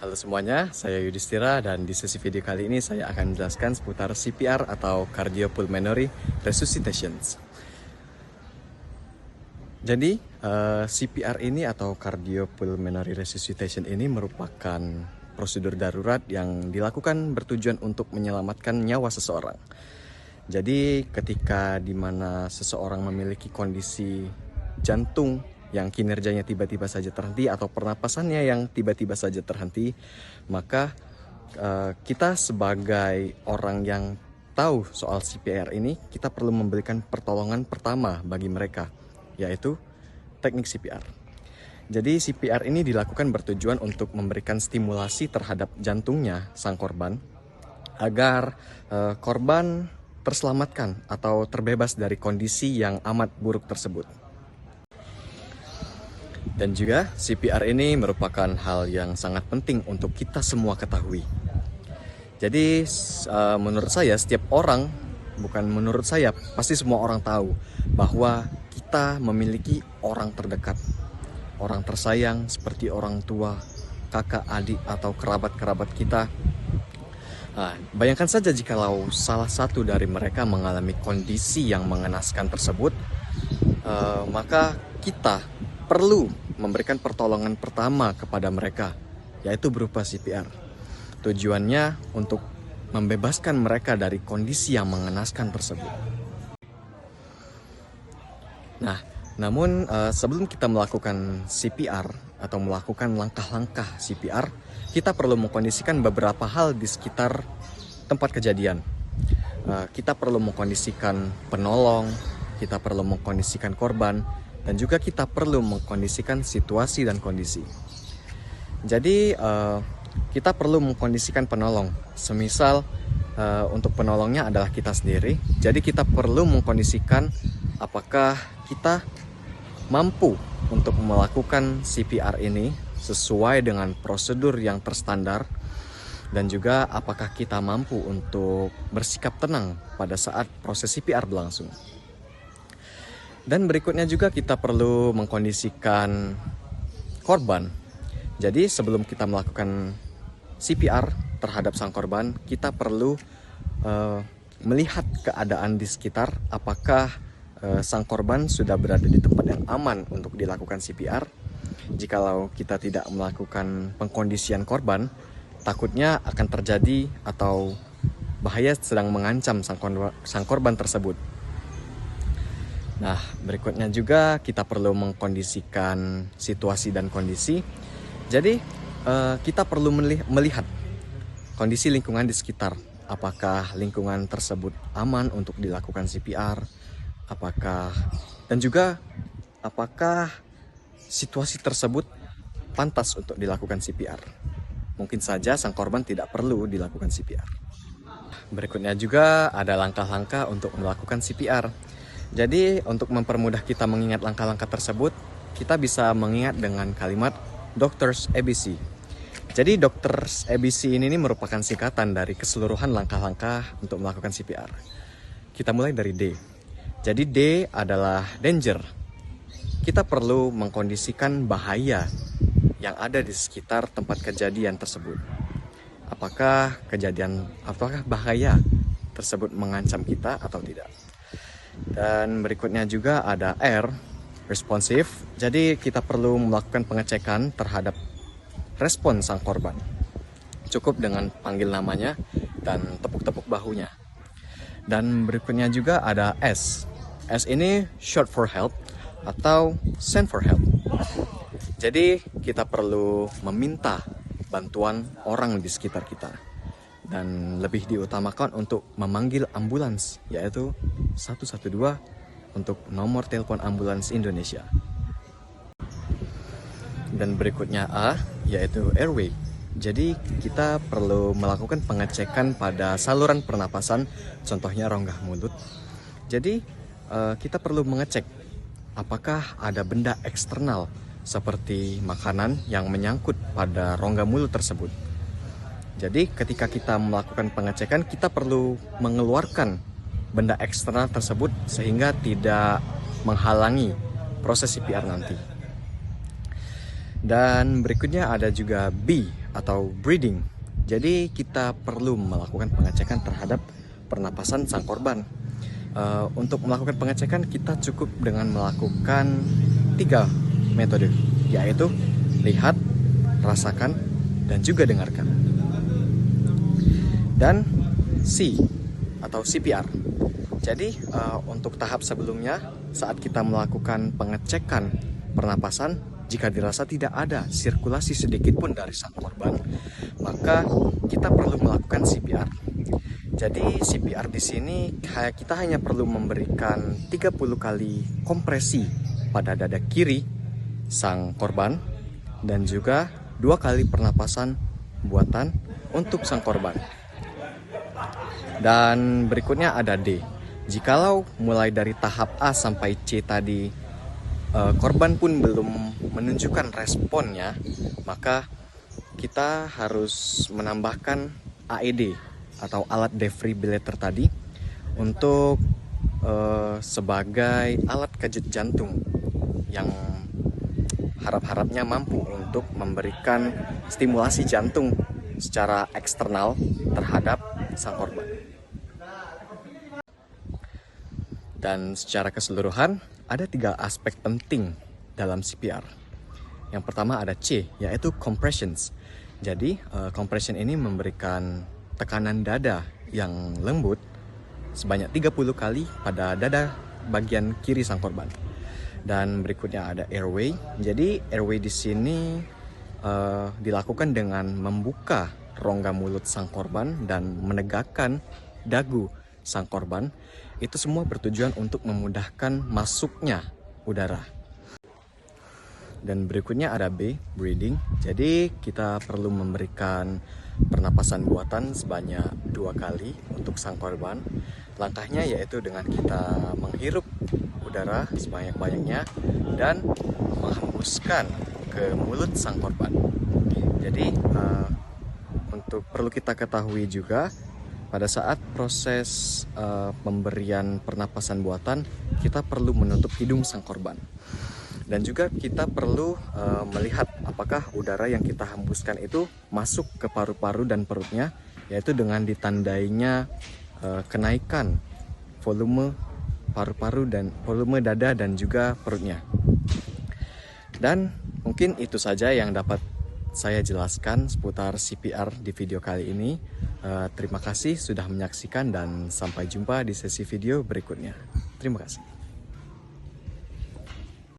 Halo semuanya, saya Yudhistira dan di sesi video kali ini saya akan menjelaskan seputar CPR atau Cardiopulmonary Resuscitation. Jadi, CPR ini atau Cardiopulmonary Resuscitation ini merupakan prosedur darurat yang dilakukan bertujuan untuk menyelamatkan nyawa seseorang. Jadi, ketika dimana seseorang memiliki kondisi jantung yang kinerjanya tiba-tiba saja terhenti atau pernapasannya yang tiba-tiba saja terhenti, maka kita sebagai orang yang tahu soal CPR ini, kita perlu memberikan pertolongan pertama bagi mereka, yaitu teknik CPR. Jadi CPR ini dilakukan bertujuan untuk memberikan stimulasi terhadap jantungnya sang korban agar korban terselamatkan atau terbebas dari kondisi yang amat buruk tersebut. Dan juga CPR ini merupakan hal yang sangat penting untuk kita semua ketahui. Jadi menurut saya setiap orang, bukan menurut saya, pasti semua orang tahu bahwa kita memiliki orang terdekat, orang tersayang seperti orang tua, kakak, adik, atau kerabat-kerabat kita. Nah, bayangkan saja jikalau salah satu dari mereka mengalami kondisi yang mengenaskan tersebut, maka kita perlu memberikan pertolongan pertama kepada mereka, yaitu berupa CPR. Tujuannya untuk membebaskan mereka dari kondisi yang mengenaskan tersebut. Nah, namun sebelum kita melakukan CPR atau melakukan langkah-langkah CPR, kita perlu mengkondisikan beberapa hal di sekitar tempat kejadian. Kita perlu mengkondisikan penolong, kita perlu mengkondisikan korban, dan juga kita perlu mengkondisikan situasi dan kondisi. Jadi kita perlu mengkondisikan penolong. Semisal untuk penolongnya adalah kita sendiri. Jadi kita perlu mengkondisikan apakah kita mampu untuk melakukan CPR ini sesuai dengan prosedur yang terstandar, dan juga apakah kita mampu untuk bersikap tenang pada saat proses CPR berlangsung. Dan berikutnya juga kita perlu mengkondisikan korban. Jadi sebelum kita melakukan CPR terhadap sang korban, kita perlu melihat keadaan di sekitar, apakah sang korban sudah berada di tempat yang aman untuk dilakukan CPR. Jikalau kita tidak melakukan pengkondisian korban, takutnya akan terjadi atau bahaya sedang mengancam sang korban tersebut. Nah, berikutnya juga kita perlu mengkondisikan situasi dan kondisi. Jadi, kita perlu melihat kondisi lingkungan di sekitar. Apakah lingkungan tersebut aman untuk dilakukan CPR? Dan juga apakah situasi tersebut pantas untuk dilakukan CPR? Mungkin saja sang korban tidak perlu dilakukan CPR. Berikutnya juga ada langkah-langkah untuk melakukan CPR. Jadi untuk mempermudah kita mengingat langkah-langkah tersebut, kita bisa mengingat dengan kalimat Doctor's ABC. Jadi Doctor's ABC ini merupakan singkatan dari keseluruhan langkah-langkah untuk melakukan CPR. Kita mulai dari D. Jadi D adalah danger. Kita perlu mengkondisikan bahaya yang ada di sekitar tempat kejadian tersebut. Apakah bahaya tersebut mengancam kita atau tidak? Dan berikutnya juga ada R, responsive. Jadi kita perlu melakukan pengecekan terhadap respon sang korban. Cukup dengan panggil namanya dan tepuk-tepuk bahunya. Dan berikutnya juga ada S. S ini short for help atau send for help. Jadi kita perlu meminta bantuan orang di sekitar kita. Dan lebih diutamakan untuk memanggil ambulans, yaitu 112 untuk nomor telepon ambulans Indonesia. Dan berikutnya A, yaitu airway. Jadi kita perlu melakukan pengecekan pada saluran pernapasan, contohnya rongga mulut. Jadi kita perlu mengecek apakah ada benda eksternal seperti makanan yang menyangkut pada rongga mulut tersebut. Jadi ketika kita melakukan pengecekan, kita perlu mengeluarkan benda eksternal tersebut sehingga tidak menghalangi proses CPR nanti. Dan berikutnya ada juga B, atau breathing. Jadi kita perlu melakukan pengecekan terhadap pernapasan sang korban. Untuk melakukan pengecekan kita cukup dengan melakukan 3 metode, yaitu lihat, rasakan, dan juga dengarkan. Dan C atau CPR. Jadi untuk tahap sebelumnya, saat kita melakukan pengecekan pernapasan, jika dirasa tidak ada sirkulasi sedikit pun dari sang korban, maka kita perlu melakukan CPR. Jadi CPR di sini kita hanya perlu memberikan 30 kali kompresi pada dada kiri sang korban dan juga 2 kali pernapasan buatan untuk sang korban. Dan berikutnya ada D. Jikalau mulai dari tahap A sampai C tadi korban pun belum menunjukkan responnya, maka kita harus menambahkan AED atau alat defibrillator tadi untuk sebagai alat kejut jantung yang harap-harapnya mampu untuk memberikan stimulasi jantung secara eksternal terhadap sang korban. Dan secara keseluruhan ada 3 aspek penting dalam CPR. Yang pertama ada C, yaitu compressions. Jadi compression ini memberikan tekanan dada yang lembut sebanyak 30 kali pada dada bagian kiri sang korban. Dan berikutnya ada airway. Jadi airway di sini dilakukan dengan membuka rongga mulut sang korban dan menegakkan dagu sang korban. Itu semua bertujuan untuk memudahkan masuknya udara. Dan berikutnya ada B, breathing. Jadi kita perlu memberikan pernapasan buatan sebanyak 2 kali untuk sang korban. Langkahnya yaitu dengan kita menghirup udara sebanyak-banyaknya dan menghembuskan ke mulut sang korban. Jadi untuk perlu kita ketahui juga, pada saat proses pemberian pernapasan buatan, kita perlu menutup hidung sang korban. Dan juga kita perlu melihat apakah udara yang kita hembuskan itu masuk ke paru-paru dan perutnya, yaitu dengan ditandainya kenaikan volume paru-paru dan volume dada dan juga perutnya. Dan mungkin itu saja yang dapat saya jelaskan seputar CPR di video kali ini. Terima kasih sudah menyaksikan dan sampai jumpa di sesi video berikutnya. Terima kasih.